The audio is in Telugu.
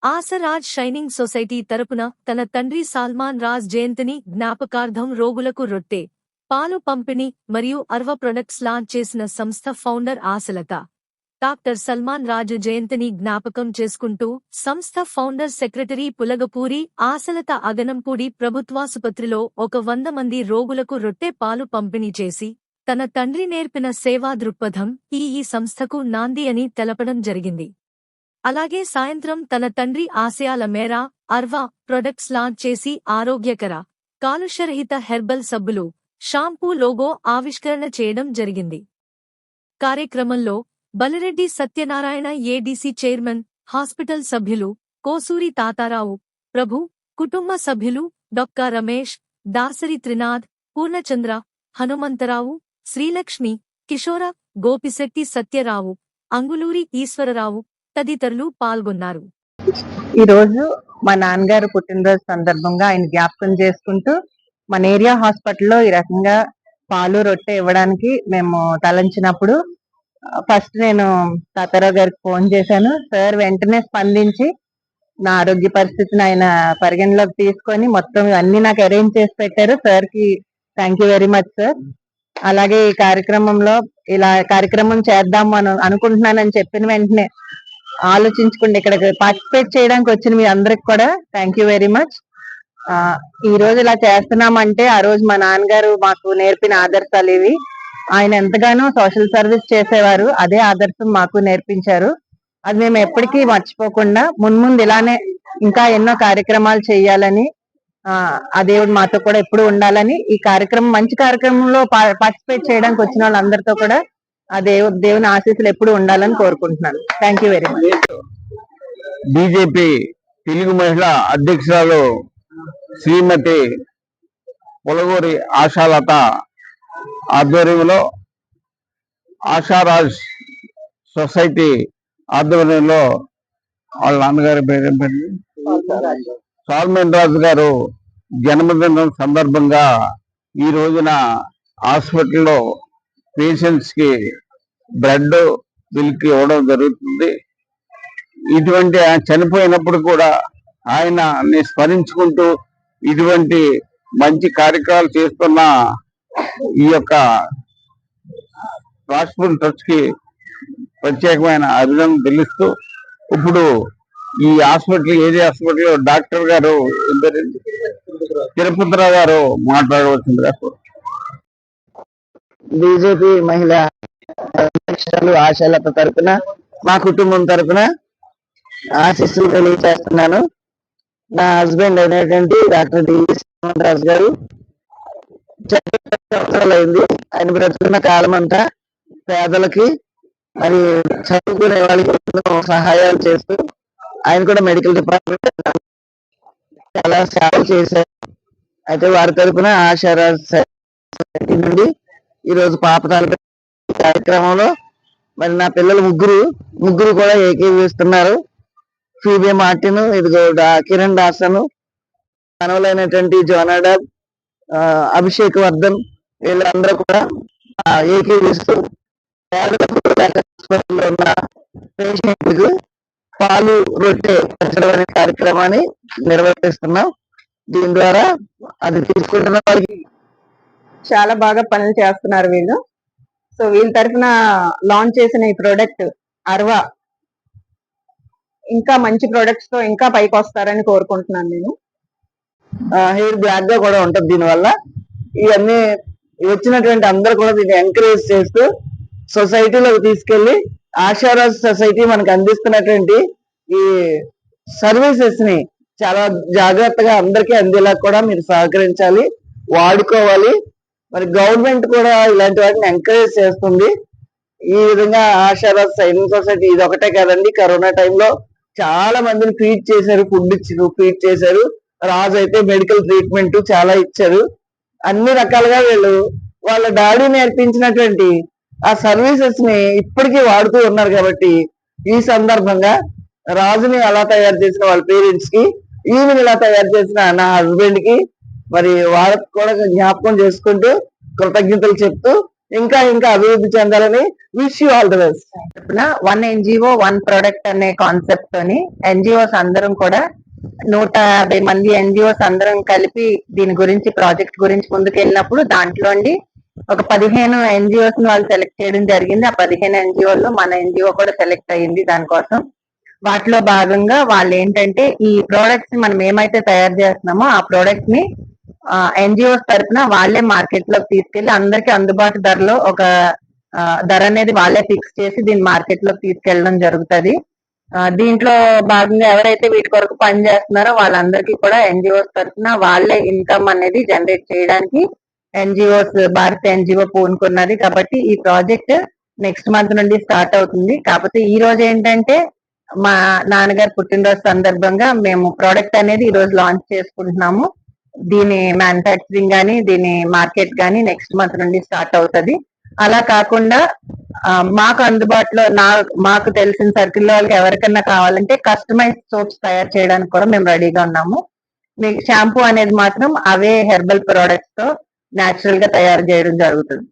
ఆసరాజ్ షైనింగ్ సొసైటీ తరపున తన తండ్రి సల్మాన్ రాజ్ జయంతిని జ్ఞాపకార్థం రోగులకు రొట్టె, పాలు పంపిణీ మరియు అర్వ ప్రొడక్ట్స్ లాంచ్ చేసిన సంస్థ ఫౌండర్ ఆశలత. డాక్టర్ సల్మాన్ రాజు జయంతిని జ్ఞాపకం చేసుకుంటూ సంస్థ ఫౌండర్ సెక్రటరీ పులగపూరి ఆశలత అగనంపూడి ప్రభుత్వాసుపత్రిలో 100 మంది రోగులకు రొట్టె పాలు పంపిణీ చేసి తన తండ్రి నేర్పిన సేవా దృక్పథం ఈ సంస్థకు నాంది అని తెలపడం జరిగింది. అలాగే సాయంత్రం తన తండ్రి ఆశయాల మేర అర్వా ప్రొడక్ట్స్ లాంచ్ చేసి ఆరోగ్యకర, కాలుష్యరహిత హెర్బల్ సబ్బులు, షాంపూ లోగో ఆవిష్కరణ చేయడం జరిగింది. కార్యక్రమంలో Balireddy Satyanarayana ADC chairman, hospital సభ్యులు కోసూరి తాతారావు, ప్రభు, కుటుంబ సభ్యులు డాక్టర్ రమేష్, దాసరి త్రినాథ్, పూర్ణచంద్ర, హనుమంతరావు, శ్రీలక్ష్మి, కిషోర, గోపిశెట్టి సత్యరావు, అంగులూరి ఈశ్వరరావు తదితరులు పాల్గొన్నారు. ఈ రోజు మా నాన్నగారు పుట్టినరోజు సందర్భంగా ఆయన జ్ఞాపకం చేసుకుంటూ మన ఏరియా హాస్పిటల్లో ఈ రకంగా పాలు రొట్టె ఇవ్వడానికి మేము తలంచినప్పుడు ఫస్ట్ నేను తాతారావు గారికి ఫోన్ చేశాను. సార్ వెంటనే స్పందించి నా ఆరోగ్య పరిస్థితిని ఆయన పరిగణలోకి తీసుకొని మొత్తం అన్ని నాకు అరేంజ్ చేసి పెట్టారు. సార్ కి thank you very much sir. అలాగే ఈ కార్యక్రమంలో ఇలా కార్యక్రమం చేద్దాము అని అనుకుంటున్నానని చెప్పిన వెంటనే ఆలోచించుకుంటే ఇక్కడ పార్టిసిపేట్ చేయడానికి వచ్చిన మీ అందరికి కూడా థ్యాంక్ యూ వెరీ మచ్. ఈ రోజు ఇలా చేస్తున్నామంటే ఆ రోజు మా నాన్నగారు మాకు నేర్పిన ఆదర్శాలు ఇవి. ఆయన ఎంతగానో సోషల్ సర్వీస్ చేసేవారు, అదే ఆదర్శం మాకు నేర్పించారు. అది మేము ఎప్పటికీ మర్చిపోకుండా మున్ముందు ఇలానే ఇంకా ఎన్నో కార్యక్రమాలు చేయాలని, ఆ దేవుడు మాతో కూడా ఎప్పుడు ఉండాలని, ఈ కార్యక్రమం మంచి కార్యక్రమంలో పార్టిసిపేట్ చేయడానికి వచ్చిన వాళ్ళందరితో కూడా ఆ దేవుని ఆశీస్సులు ఎప్పుడు ఉండాలని కోరుకుంటున్నాను. Thank you very much. BJP Telugu మహిళా అధ్యక్షురాలు శ్రీమతి పులగూరి ఆశాలత ఆధ్వర్యంలో ఆశారాజ్ సొసైటీ ఆధ్వర్యంలో వాళ్ళ నాన్నగారి పేరు సల్మాన్ రాజు గారు జన్మదినం సందర్భంగా ఈ రోజున హాస్పిటల్లో పేషెంట్స్ కి బ్లడ్ మిల్క్ ఇవ్వడం జరుగుతుంది. ఇటువంటి చనిపోయినప్పుడు కూడా ఆయన్ని స్మరించుకుంటూ ఇటువంటి మంచి కార్యక్రమాలు చేస్తున్న ఈ యొక్క హాస్పిటల్ ట్రస్ట్ కి ప్రత్యేకమైన అభినందన తెలుస్తూ, ఇప్పుడు ఈ హాస్పిటల్ ఏరియా హాస్పిటల్ డాక్టర్ గారు తిరుపతిరావు గారు మాట్లాడవలసిందిగా. బీజేపీ మహిళా అధ్యక్షురాలు ఆశాలత తరఫున మా కుటుంబం తరఫున ఆశీస్సులు తెలియజేస్తున్నాను. నా హస్బెండ్ అయినటువంటి డాక్టర్ డి రాజు గారు సంవత్సరాలైంది. ఆయన బ్రతుకున్న కాలం అంతా పేదలకి మరి చదువుకునే వాళ్ళకి సహాయాలు చేస్తూ ఆయన కూడా మెడికల్ డిపార్ట్మెంట్ చాలా సేవలు చేశారు. అయితే వారి తరఫున ఆశారాజ్ నుండి ఈరోజు పాపతాల కార్యక్రమంలో మరి నా పిల్లలు ముగ్గురు కూడా ఏకీవిస్తున్నారు. ఫీబే మార్టిన్, ఇదిగో కిరణ్ దాసను, మనవులైనటువంటి జోనాడాబ్, అభిషేక్ వర్ధన్, వీళ్ళందరూ కూడా ఏకీవిస్తూ ఉన్న పేషెంట్లకు పాలు రొట్టె పెంచడం అనే కార్యక్రమాన్ని నిర్వర్తిస్తున్నాం. దీని ద్వారా అది తీసుకుంటున్న వాళ్ళకి చాలా బాగా పనులు చేస్తున్నారు వీళ్ళు. సో వీళ్ళ తరఫున లాంచ్ చేసిన ఈ ప్రోడక్ట్ అర్వా ఇంకా మంచి ప్రొడక్ట్స్ తో ఇంకా పైకి వస్తారని కోరుకుంటున్నాను నేను. హెయిర్ బ్లాక్ గా కూడా ఉంటుంది. దీనివల్ల ఇవన్నీ వచ్చినటువంటి అందరూ కూడా దీన్ని ఎంకరేజ్ చేస్తూ సొసైటీలోకి తీసుకెళ్లి ఆశారాజ్ సొసైటీ మనకు అందిస్తున్నటువంటి ఈ సర్వీసెస్ ని చాలా జాగ్రత్తగా అందరికీ అందేలా కూడా మీరు సహకరించాలి, వాడుకోవాలి. మరి గవర్నమెంట్ కూడా ఇలాంటి వాటిని ఎంకరేజ్ చేస్తుంది. ఈ విధంగా ఆశారాజ్ షైనింగ్ సొసైటీ ఇది ఒకటే కాదండి, కరోనా టైంలో చాలా మందిని ఫీడ్ చేశారు, ఫీడ్ చేశారు. రాజు అయితే మెడికల్ ట్రీట్మెంట్ చాలా ఇచ్చారు. అన్ని రకాలుగా వీళ్ళు వాళ్ళ డాడీ నేర్పించినటువంటి ఆ సర్వీసెస్ ని ఇప్పటికీ వాడుతూ ఉన్నారు. కాబట్టి ఈ సందర్భంగా రాజుని అలా తయారు చేసిన వాళ్ళ పేరెంట్స్ కి, ఈమెను ఇలా తయారు చేసిన నా హస్బెండ్ కి, మరి వాళ్ళకి కూడా జ్ఞాపకం చేసుకుంటూ కృతజ్ఞతలు చెప్తూ ఇంకా ఇంకా అభివృద్ధి చెందాలని wish you all the best. One NGO one product అనే కాన్సెప్ట్ తోని ఎన్జిఓస్ అందరం కూడా 150 మంది ఎన్జిఓస్ అందరం కలిపి దీని గురించి ప్రాజెక్ట్ గురించి ముందుకు వెళ్ళినప్పుడు దాంట్లోండి ఒక 15 ఎన్జిఓస్ ని వాళ్ళు సెలెక్ట్ చేయడం జరిగింది. ఆ 15 ఎన్జిఓల్లో మన ఎన్జిఓ కూడా సెలెక్ట్ అయ్యింది దానికోసం. వాటిలో భాగంగా వాళ్ళు ఏంటంటే ఈ ప్రోడక్ట్స్ ని మనం ఏమైతే తయారు చేస్తున్నామో ఆ ప్రోడక్ట్ ని ఎన్జిఓస్ తరఫున వాళ్ళే మార్కెట్ లోకి తీసుకెళ్లి అందరికి అందుబాటు ధరలో ఒక ధర అనేది వాళ్ళే ఫిక్స్ చేసి దీన్ని మార్కెట్ లోకి తీసుకెళ్ళడం జరుగుతుంది. దీంట్లో భాగంగా ఎవరైతే వీటి కొరకు పని చేస్తున్నారో వాళ్ళందరికీ కూడా ఎన్జిఓస్ తరఫున వాళ్ళే ఇన్కమ్ అనేది జనరేట్ చేయడానికి భారత ఎన్జిఓ పూనుకున్నది. కాబట్టి ఈ ప్రాజెక్ట్ నెక్స్ట్ మంత్ నుండి స్టార్ట్ అవుతుంది. కాకపోతే ఈ రోజు ఏంటంటే మా నాన్నగారు పుట్టినరోజు సందర్భంగా మేము ప్రోడక్ట్ అనేది ఈ రోజు లాంచ్ చేసుకుంటున్నాము. దీని మ్యానుఫ్యాక్చరింగ్ గానీ దీని మార్కెట్ గానీ నెక్స్ట్ మంత్ నుండి స్టార్ట్ అవుతుంది. అలా కాకుండా మాకు అందుబాటులో మాకు తెలిసిన సర్కిల్ వాళ్ళకి ఎవరికన్నా కావాలంటే కస్టమైజ్ సోప్స్ తయారు చేయడానికి కూడా మేము రెడీగా ఉన్నాము. మీకు షాంపూ అనేది మాత్రం అవే హెర్బల్ ప్రొడక్ట్స్ తో న్యాచురల్ గా తయారు చేయడం జరుగుతుంది.